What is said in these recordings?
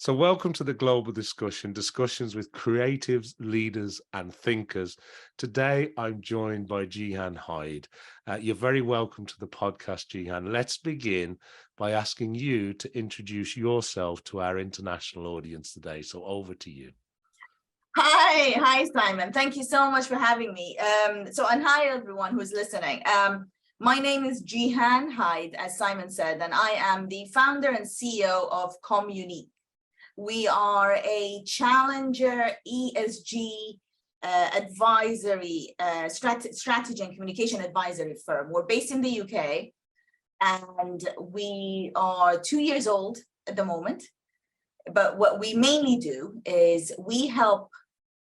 So welcome to the Global Discussion, discussions with creatives, leaders and thinkers. Today, I'm joined by Gihan Hyde. You're very welcome to the podcast, Gihan. Let's begin by asking you to introduce yourself to our international audience today. So over to you. Hi, Simon. Thank you so much for having me. And hi, everyone who's listening. My name is Gihan Hyde, as Simon said, and I am the founder and CEO of Communique. We are a challenger ESG advisory, strategy and communication advisory firm. We're based in the UK, and we are 2 years old at the moment. But what we mainly do is we help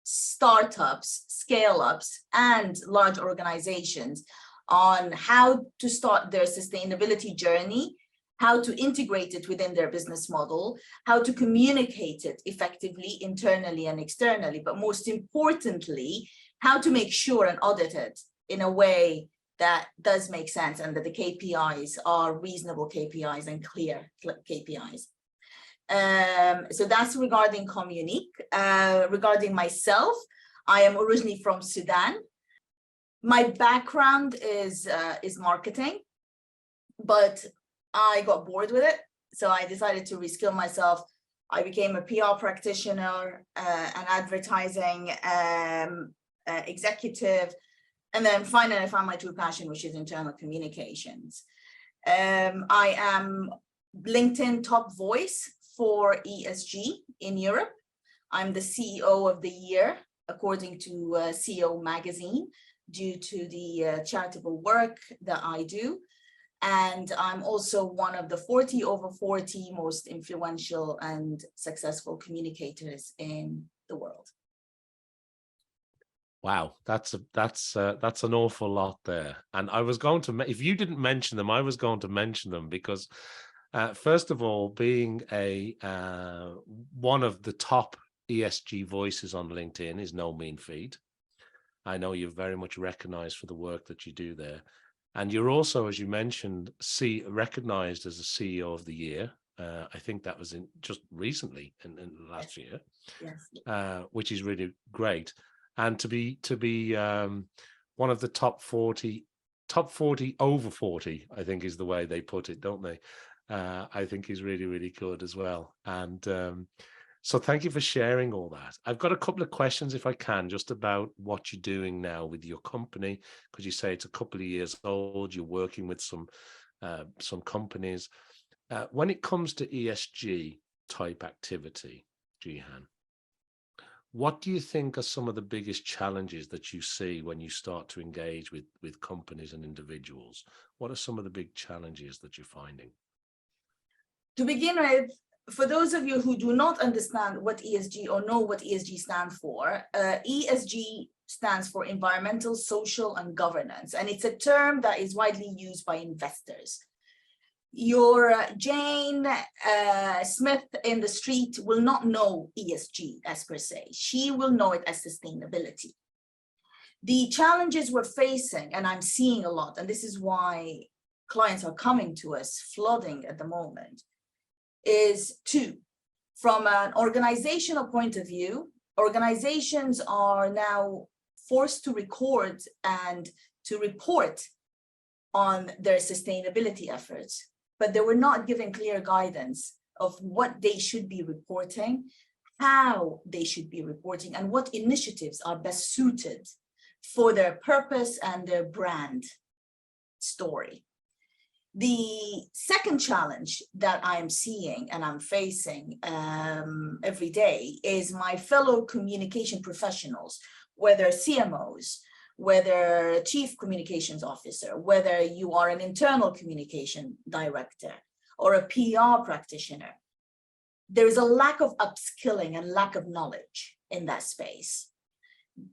startups, scale-ups, and large organizations on how to start their sustainability journey, how to integrate it within their business model, how to communicate it effectively internally and externally, but most importantly, how to make sure and audit it in a way that does make sense and that the KPIs are reasonable KPIs and clear KPIs. So that's regarding Communique. Regarding myself, I am originally from Sudan. My background is marketing, but I got bored with it, so I decided to reskill myself. I became a PR practitioner, an advertising executive, and then finally I found my true passion, which is internal communications. I am LinkedIn top voice for ESG in Europe. I'm the CEO of the year, according to CEO magazine, due to the charitable work that I do. And I'm also one of the 40 over 40 most influential and successful communicators in the world. Wow, that's an awful lot there. And I was going to, if you didn't mention them, I was going to mention them because first of all, being one of the top ESG voices on LinkedIn is no mean feat. I know you're very much recognized for the work that you do there. And you're also, as you mentioned, recognized as a CEO of the year. I think that was just recently in last year, yes. Which is really great. And to be one of the top 40 over 40, I think is the way they put it, don't they? I think is really, really good as well. And so thank you for sharing all that. I've got a couple of questions, if I can, just about what you're doing now with your company, because you say it's a couple of years old, you're working with some companies. When it comes to ESG type activity, Gihan, what do you think are some of the biggest challenges that you see when you start to engage with companies and individuals? What are some of the big challenges that you're finding? To begin with, for those of you who do not understand what ESG or know what ESG stands for, ESG stands for environmental, social, and governance. And it's a term that is widely used by investors. Your Jane Smith in the street will not know ESG as per se. She will know it as sustainability. The challenges we're facing, and I'm seeing a lot, and this is why clients are coming to us flooding at the moment, is two. From an organizational point of view, organizations are now forced to record and to report on their sustainability efforts, but they were not given clear guidance of what they should be reporting, how they should be reporting, and what initiatives are best suited for their purpose and their brand story. The second challenge that I'm seeing and I'm facing every day is my fellow communication professionals, whether CMOs, whether chief communications officer, whether you are an internal communication director or a PR practitioner. There is a lack of upskilling and lack of knowledge in that space.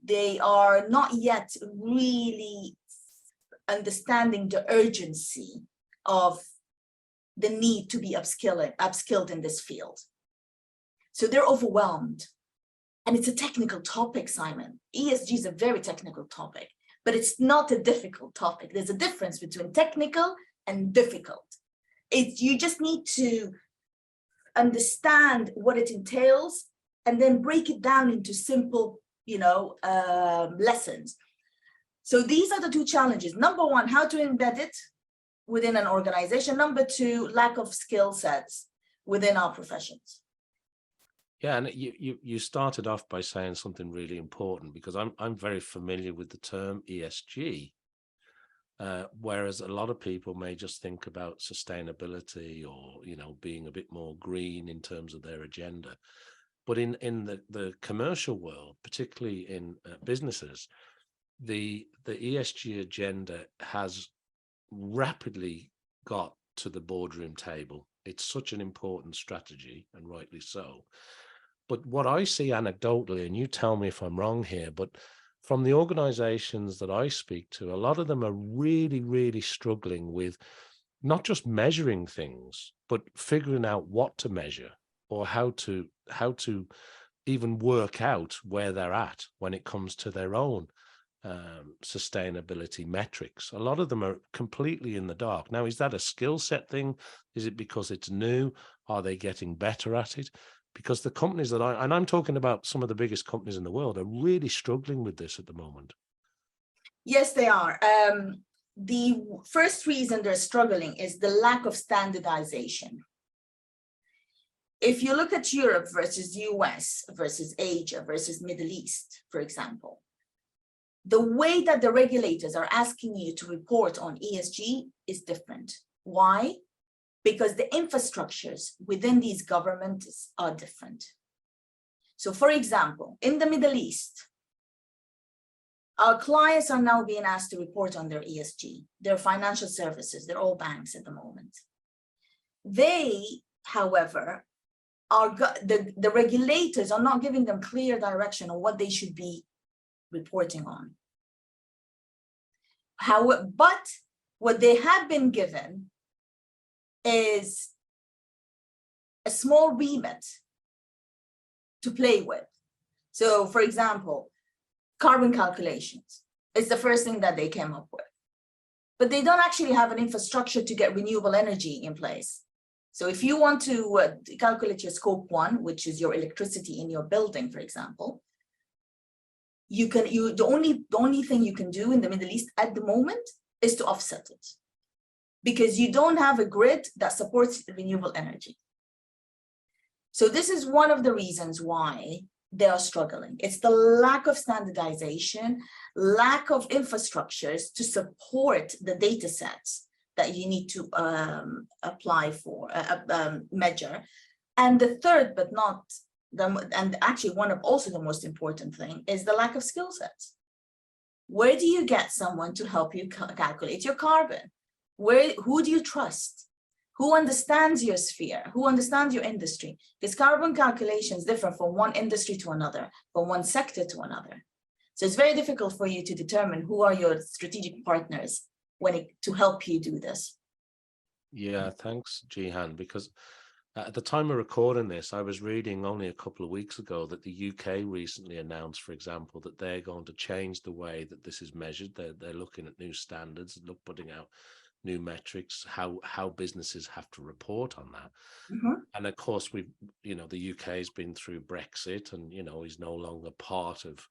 They are not yet really understanding the urgency of the need to be upskilled in this field. So they're overwhelmed. And it's a technical topic, Simon. ESG is a very technical topic, but it's not a difficult topic. There's a difference between technical and difficult. You just need to understand what it entails and then break it down into simple, lessons. So these are the two challenges. Number one, how to embed it within an organization. Number two, lack of skill sets within our professions. Yeah, and you started off by saying something really important, because I'm very familiar with the term ESG, whereas a lot of people may just think about sustainability or being a bit more green in terms of their agenda. But in the commercial world, particularly in businesses, the ESG agenda has rapidly got to the boardroom table. It's such an important strategy, and rightly so. But what I see anecdotally, and you tell me if I'm wrong here, but from the organizations that I speak to, a lot of them are really, really struggling with not just measuring things, but figuring out what to measure, or how to even work out where they're at when it comes to their own sustainability metrics. A lot of them are completely in the dark. Now, is that a skill set thing? Is it because it's new? Are they getting better at it? Because the companies that I'm talking about, some of the biggest companies in the world, are really struggling with this at the moment. Yes, they are. The first reason they're struggling is the lack of standardization. If you look at Europe versus US versus Asia versus Middle East, for example, the way that the regulators are asking you to report on ESG is different. Why? Because the infrastructures within these governments are different. So for example, in the Middle East, our clients are now being asked to report on their ESG, their financial services, they're all banks at the moment. They, however, the regulators are not giving them clear direction on what they should be reporting on. But what they have been given is a small remit to play with. So for example, carbon calculations is the first thing that they came up with. But they don't actually have an infrastructure to get renewable energy in place. So if you want to calculate your scope 1, which is your electricity in your building, for example, the only thing you can do in the Middle East at the moment is to offset it, because you don't have a grid that supports renewable energy. So this is one of the reasons why they are struggling. It's the lack of standardization, lack of infrastructures to support the data sets that you need to apply for, measure. And the third, but not and actually one of also the most important thing, is the lack of skill sets. Where do you get someone to help you calculate your carbon? Who do you trust? Who understands your sphere? Who understands your industry? Because carbon calculations differ from one industry to another, from one sector to another. So it's very difficult for you to determine who are your strategic partners to help you do this. Yeah, thanks, Gihan, because at the time of recording this, I was reading only a couple of weeks ago that the UK recently announced, for example, that they're going to change the way that this is measured. They're looking at new standards, putting out new metrics, how businesses have to report on that. Mm-hmm. And of course, the UK has been through Brexit, and is no longer part of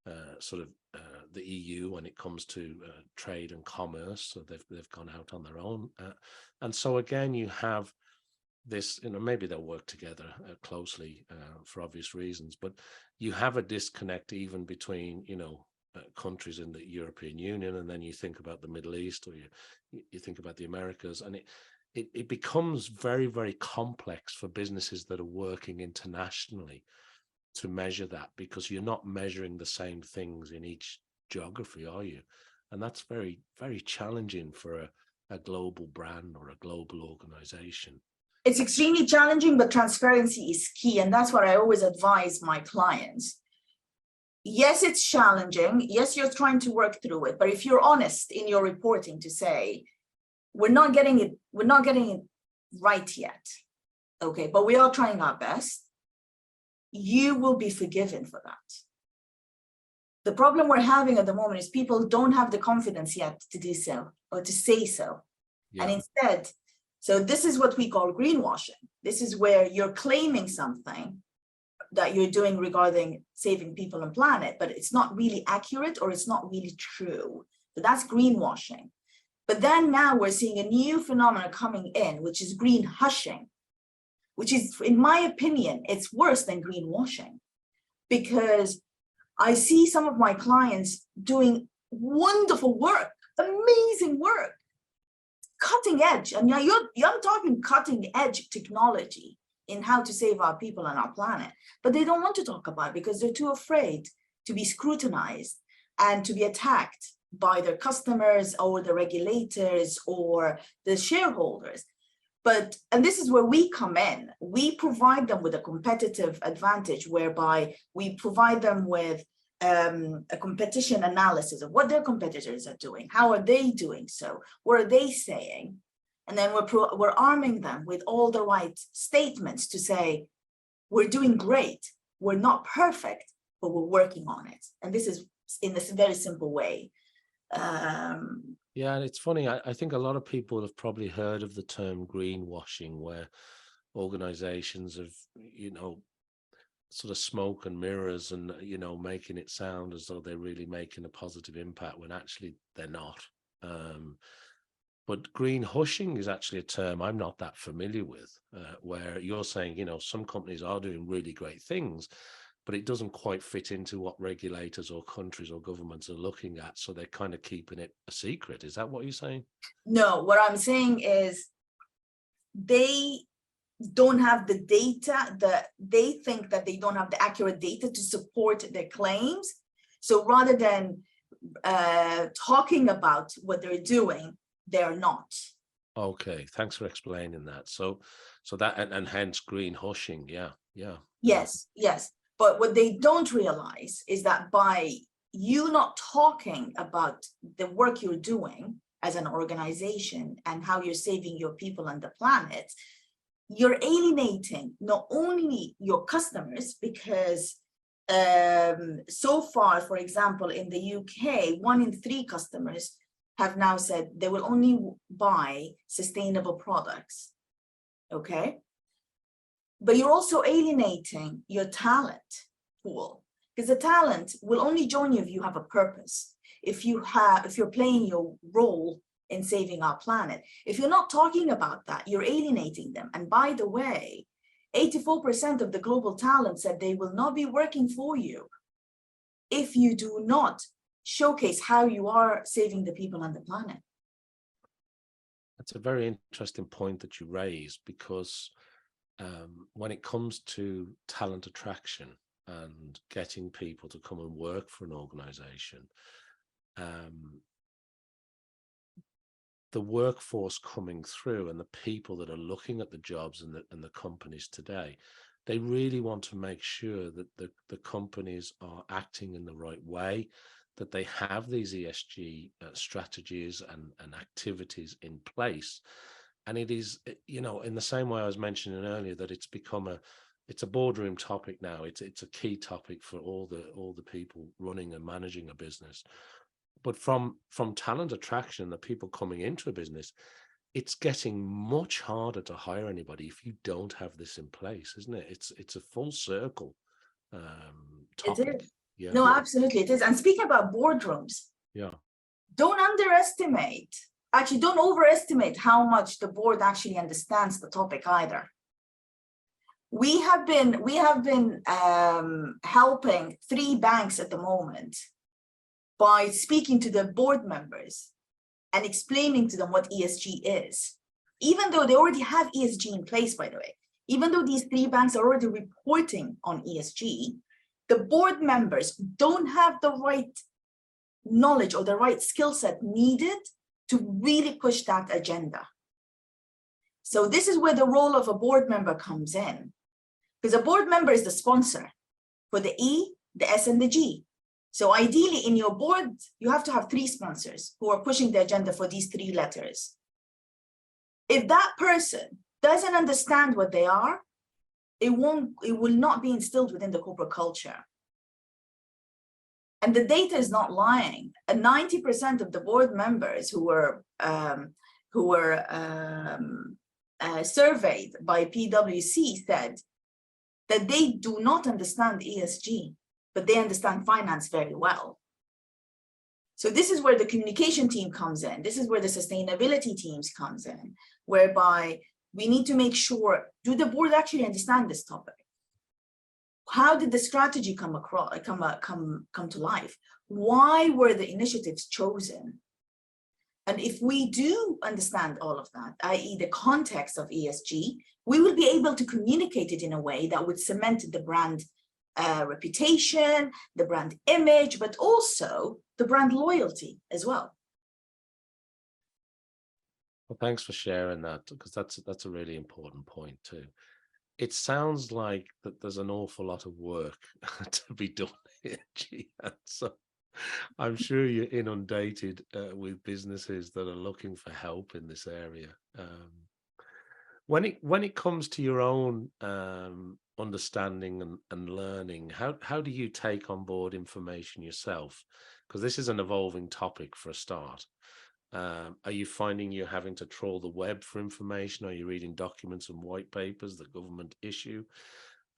the EU when it comes to trade and commerce. So they've gone out on their own, and so again you have this, maybe they'll work together closely for obvious reasons, but you have a disconnect even between countries in the European Union, and then you think about the Middle East, or you think about the Americas, and it becomes very, very complex for businesses that are working internationally to measure that, because you're not measuring the same things in each geography, are you? And that's very, very challenging for a global brand or a global organization. It's extremely challenging, but transparency is key. And that's what I always advise my clients. Yes, it's challenging. Yes, you're trying to work through it. But if you're honest in your reporting to say, we're not getting it right yet, okay, but we are trying our best, you will be forgiven for that. The problem we're having at the moment is people don't have the confidence yet to do so or to say so. Yeah. And instead, So this is what we call greenwashing. This is where you're claiming something that you're doing regarding saving people and planet, but it's not really accurate or it's not really true. So that's greenwashing. But then now we're seeing a new phenomenon coming in, which is green hushing, which is, in my opinion, it's worse than greenwashing, because I see some of my clients doing wonderful work, amazing work, cutting edge. And I'm talking cutting edge technology in how to save our people and our planet, but they don't want to talk about it because they're too afraid to be scrutinized and to be attacked by their customers or the regulators or the shareholders. And this is where we come in. We provide them with a competitive advantage whereby we provide them with a competition analysis of what their competitors are doing. How are they doing so? What are they saying? And then we're arming them with all the right statements to say, we're doing great. We're not perfect, but we're working on it. And this is in this very simple way. Yeah, and it's funny. I think a lot of people have probably heard of the term greenwashing, where organizations have, sort of smoke and mirrors and, making it sound as though they're really making a positive impact when actually they're not. But green hushing is actually a term I'm not that familiar with, where you're saying, some companies are doing really great things, but it doesn't quite fit into what regulators or countries or governments are looking at. So they're kind of keeping it a secret. Is that what you're saying? No, what I'm saying is they don't have the data, they think that they don't have the accurate data to support their claims. So rather than talking about what they're doing, they're not. Okay, thanks for explaining that. So that and hence green hushing. Yeah. Yes. But what they don't realize is that by you not talking about the work you're doing as an organization and how you're saving your people and the planet, you're alienating not only your customers, because so far, for example, in the UK, 1 in 3 customers have now said they will only buy sustainable products, okay? But you're also alienating your talent pool, because the talent will only join you if you have a purpose, if you're playing your role in saving our planet. If you're not talking about that, you're alienating them. And by the way, 84% of the global talent said they will not be working for you if you do not showcase how you are saving the people on the planet. That's a very interesting point that you raise, because when it comes to talent attraction and getting people to come and work for an organization, the workforce coming through and the people that are looking at the jobs and the companies today, they really want to make sure that the companies are acting in the right way, that they have these ESG strategies and activities in place. And it is, in the same way I was mentioning earlier, that it's become it's a boardroom topic now. It's a key topic for all the people running and managing a business. But from talent attraction, the people coming into a business, it's getting much harder to hire anybody if you don't have this in place, isn't it? It's a full circle topic. It is. Yeah. No, absolutely it is. And speaking about boardrooms, don't overestimate how much the board actually understands the topic either. We have been helping 3 banks at the moment by speaking to the board members and explaining to them what ESG is, even though they already have ESG in place, by the way. Even though these 3 banks are already reporting on ESG, the board members don't have the right knowledge or the right skill set needed to really push that agenda. So this is where the role of a board member comes in, because a board member is the sponsor for the E, the S, and the G. So ideally in your board, you have to have 3 sponsors who are pushing the agenda for these 3 letters. If that person doesn't understand what they are, it will not be instilled within the corporate culture. And the data is not lying. And 90% of the board members who were surveyed by PwC said that they do not understand ESG, but they understand finance very well. So this is where the communication team comes in. This is where the sustainability teams comes in, whereby we need to make sure, do the board actually understand this topic? How did the strategy come to life? Why were the initiatives chosen? And if we do understand all of that, i.e. the context of ESG, we will be able to communicate it in a way that would cement the brand reputation, the brand image, but also the brand loyalty as well. Well, thanks for sharing that, because that's a really important point too. It sounds like that there's an awful lot of work to be done here, Gihan. So I'm sure you're inundated with businesses that are looking for help in this area. When it comes to your own understanding and learning, how do you take on board information yourself? Because this is an evolving topic for a start. Are you finding you're having to trawl the web for information? Are you reading documents and white papers that government issue?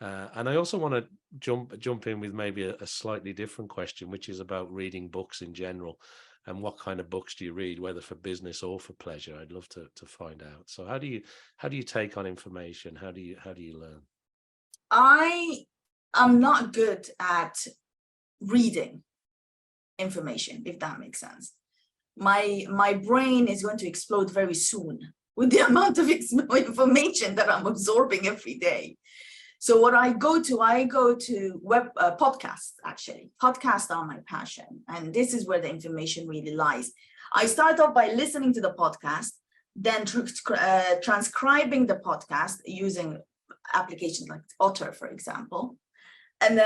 And I also want to jump in with maybe a slightly different question, which is about reading books in general, and what kind of books do you read, whether for business or for pleasure? I'd love to find out. So how do you take on information? How do you learn? I am not good at reading information, if that makes sense. My brain is going to explode very soon with the amount of information that I'm absorbing every day. So what I go to web podcasts, actually. Podcasts are my passion. And this is where the information really lies. I start off by listening to the podcast, then transcribing the podcast using applications like Otter, for example, and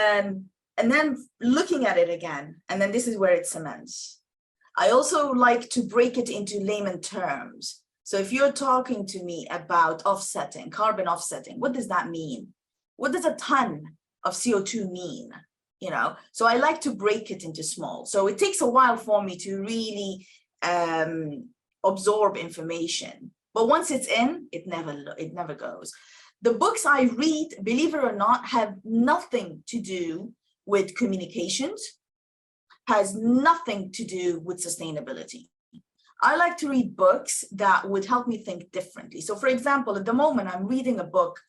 then looking at it again. And then this is where it cements. I also like to break it into layman terms. So if you're talking to me about offsetting, carbon offsetting, what does that mean? What does a ton of CO2 mean? You know, so I like to break it into small. So it takes a while for me to really absorb information. But once it's in, it never goes. The books I read, believe it or not, have nothing to do with communications, has nothing to do with sustainability. I like to read books that would help me think differently. So for example, at the moment, I'm reading a book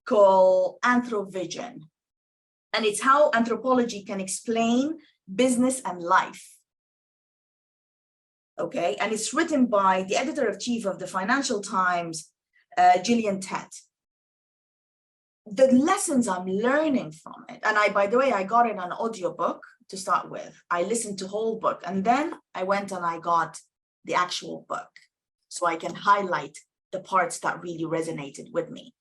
called Anthrovision, and it's how anthropology can explain business and life. Okay, and it's written by the editor-in-chief of the Financial Times, Gillian Tett. The lessons I'm learning from it, and by the way, I got it on audiobook to start with. I listened to the whole book, and then I went and I got the actual book so I can highlight the parts that really resonated with me.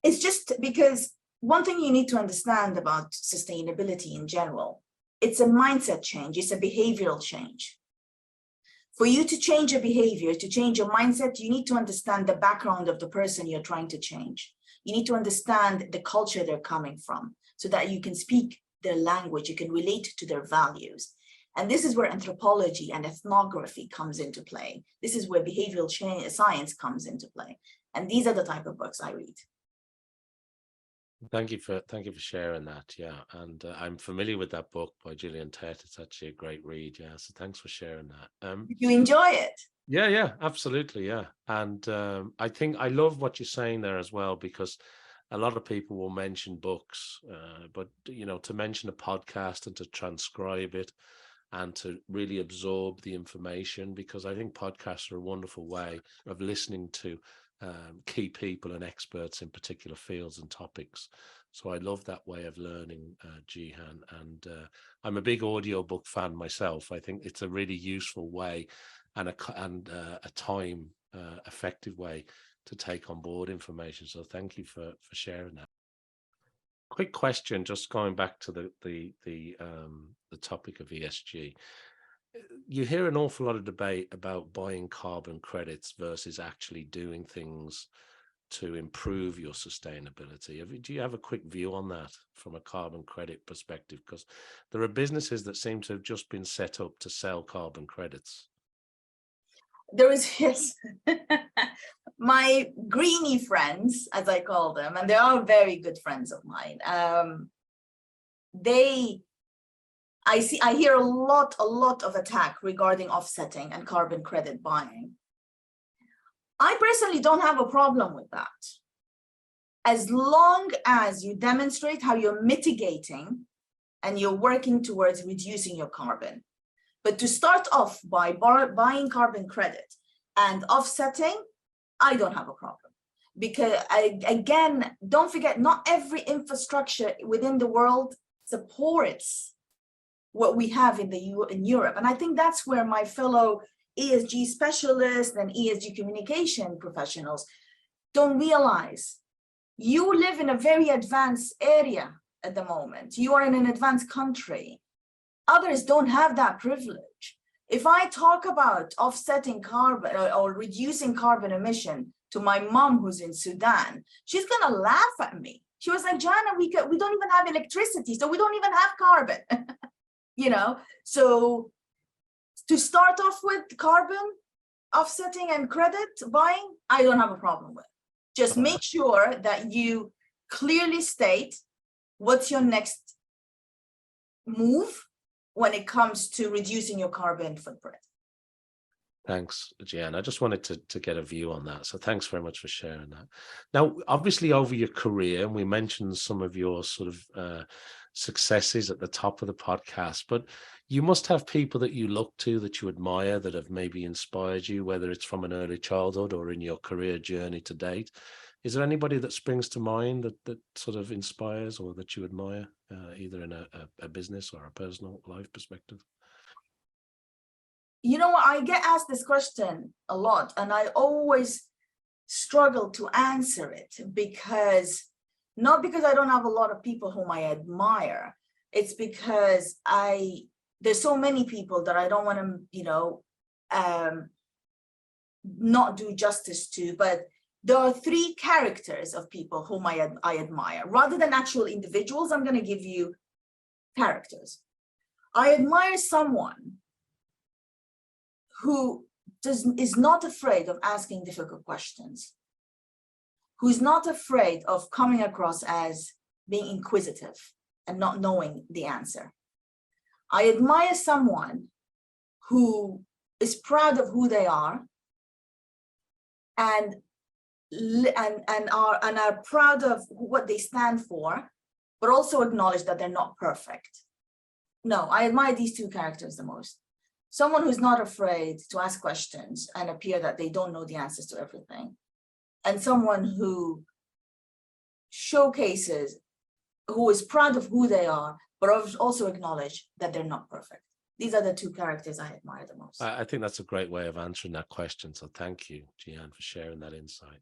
It's just because one thing you need to understand about sustainability in general, it's a mindset change, it's a behavioral change. For you to change a behavior, to change your mindset, you need to understand the background of the person you're trying to change. You need to understand the culture they're coming from so that you can speak their language, you can relate to their values. And this is where anthropology and ethnography comes into play. This is where behavioral science comes into play. And these are the type of books I read. Thank you for sharing that. Yeah, and I'm familiar with that book by Gillian Tett. It's actually a great read. Yeah, so thanks for sharing that. Did you enjoy it? Yeah, absolutely. Yeah, and I think I love what you're saying there as well, because a lot of people will mention books, but you know, to mention a podcast and to transcribe it and to really absorb the information, because I think podcasts are a wonderful way of listening to key people and experts in particular fields and topics. So I love that way of learning, Gihan, and I'm a big audiobook fan myself. I think it's a really useful way and a time effective way to take on board information. So thank you for sharing that. Quick question, just going back to the topic of ESG. You hear an awful lot of debate about buying carbon credits versus actually doing things to improve your sustainability. Do you have a quick view on that from a carbon credit perspective? Because there are businesses that seem to have just been set up to sell carbon credits. There is, yes. my greenie friends, as I call them, and they are very good friends of mine, I hear a lot of attack regarding offsetting and carbon credit buying. I personally don't have a problem with that, as long as you demonstrate how you're mitigating and you're working towards reducing your carbon. But to start off by buying carbon credit and offsetting, I don't have a problem. Because again, don't forget, not every infrastructure within the world supports what we have in Europe. And I think that's where my fellow ESG specialists and ESG communication professionals don't realize. You live in a very advanced area at the moment. You are in an advanced country. Others don't have that privilege. If I talk about offsetting carbon or reducing carbon emission to my mom who's in Sudan, she's gonna laugh at me. She was like, Gihan, we don't even have electricity, so we don't even have carbon. You know, so to start off with carbon offsetting and credit buying, I don't have a problem with. Just make sure that you clearly state what's your next move when it comes to reducing your carbon footprint. Thanks, Gihan. I just wanted to get a view on that. So thanks very much for sharing that. Now, obviously over your career, and we mentioned some of your sort of successes at the top of the podcast, but you must have people that you look to, that you admire, that have maybe inspired you, whether it's from an early childhood or in your career journey to date. Is there anybody that springs to mind that sort of inspires or that you admire, either in a business or a personal life perspective? You know what, I get asked this question a lot, and I always struggle to answer it, because not because I don't have a lot of people whom I admire, it's because there's so many people that I don't want to, you know, not do justice to, but there are three characters of people whom I admire. Rather than actual individuals, I'm going to give you characters. I admire someone who is not afraid of asking difficult questions, who's not afraid of coming across as being inquisitive and not knowing the answer. I admire someone who is proud of who they are and are proud of what they stand for, but also acknowledge that they're not perfect. No, I admire these two characters the most. Someone who's not afraid to ask questions and appear that they don't know the answers to everything. And someone who showcases, who is proud of who they are, but also acknowledge that they're not perfect. These are the two characters I admire the most. I think that's a great way of answering that question. So thank you, Gihan, for sharing that insight.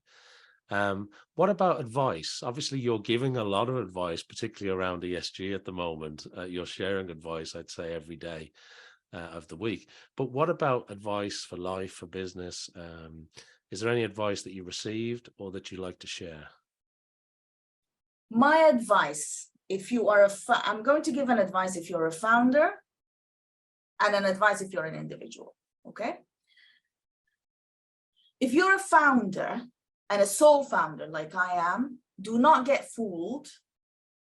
What about advice? Obviously, you're giving a lot of advice, particularly around ESG at the moment. You're sharing advice, I'd say, every day of the week. But what about advice for life, for business? Is there any advice that you received or that you'd like to share? My advice, if you are I'm going to give an advice if you're a founder, and an advice if you're an individual, okay? If you're a founder and a sole founder like I am, do not get fooled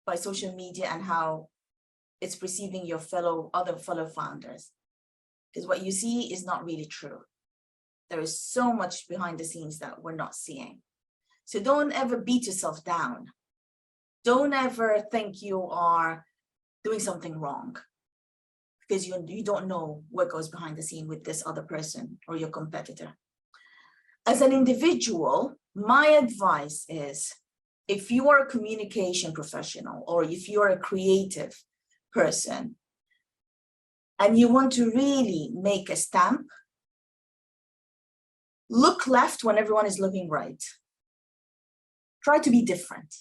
by social media and how it's perceiving your other fellow founders, because what you see is not really true. There is so much behind the scenes that we're not seeing. So don't ever beat yourself down. Don't ever think you are doing something wrong, because you don't know what goes behind the scene with this other person or your competitor. As an individual, my advice is, if you are a communication professional or if you're a creative person and you want to really make a stamp, look left when everyone is looking right. Try to be different.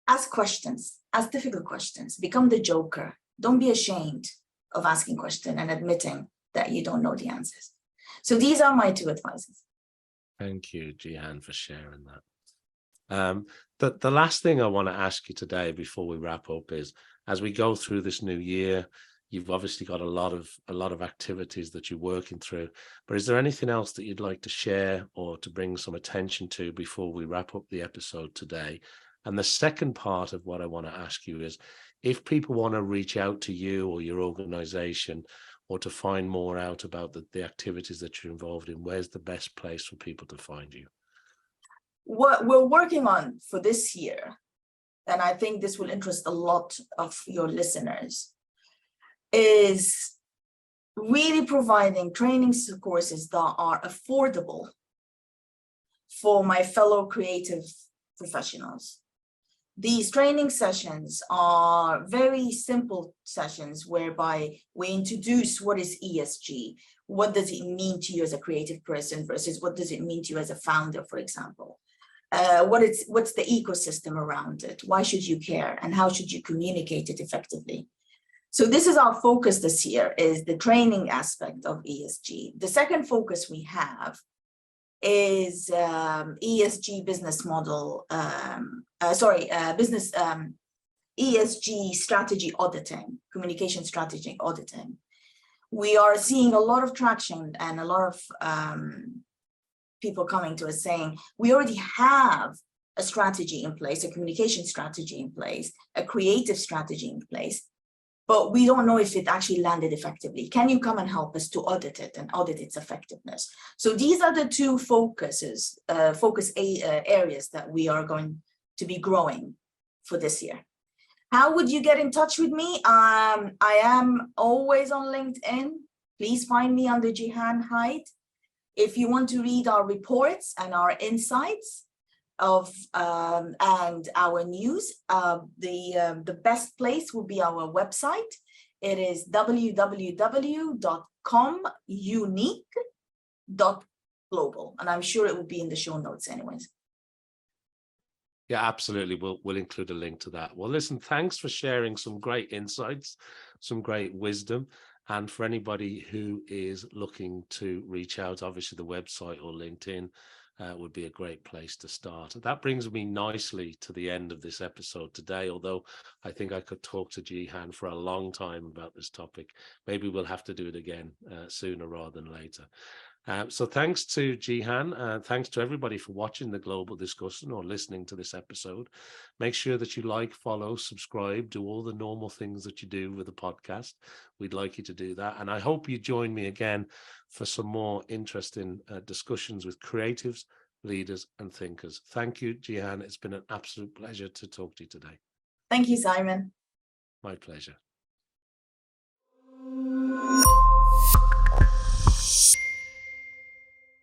Ask questions, ask difficult questions, become the joker. Don't be ashamed of asking questions and admitting that you don't know the answers. So these are my two advices. Thank you, Gihan, for sharing that. The last thing I want to ask you today before we wrap up is, as we go through this new year, You've obviously got a lot of activities that you're working through, but is there anything else that you'd like to share or to bring some attention to before we wrap up the episode today? And the second part of what I want to ask you is, if people want to reach out to you or your organization, or to find more out about the activities that you're involved in, where's the best place for people to find you? What we're working on for this year, and I think this will interest a lot of your listeners, is really providing training courses that are affordable for my fellow creative professionals. These training sessions are very simple sessions whereby we introduce what is ESG, what does it mean to you as a creative person versus what does it mean to you as a founder, for example. What's the ecosystem around it? Why should you care? And how should you communicate it effectively? So this is our focus this year, is the training aspect of ESG. The second focus we have is ESG business model, ESG strategy auditing, communication strategy auditing. We are seeing a lot of traction and a lot of people coming to us saying, we already have a strategy in place, a communication strategy in place, a creative strategy in place, but we don't know if it actually landed effectively. Can you come and help us to audit it and audit its effectiveness? So these are the two focus areas that we are going to be growing for this year. How would you get in touch with me? I am always on LinkedIn. Please find me under Gihan Hyde. If you want to read our reports and our insights and our news, the best place will be our website. It is www.communique.global, and I'm sure it will be in the show notes anyways. Yeah, absolutely. We'll include a link to that. Well, listen, thanks for sharing some great insights, some great wisdom. And for anybody who is looking to reach out, obviously the website or LinkedIn would be a great place to start. That brings me nicely to the end of this episode today, although I think I could talk to Gihan for a long time about this topic. Maybe we'll have to do it again sooner rather than later. So thanks to Gihan, thanks to everybody for watching the global discussion or listening to this episode. Make sure that you like, follow, subscribe, do all the normal things that you do with the podcast. We'd like you to do that. And I hope you join me again for some more interesting discussions with creatives, leaders, and thinkers. Thank you, Gihan. It's been an absolute pleasure to talk to you today. Thank you, Simon. My pleasure.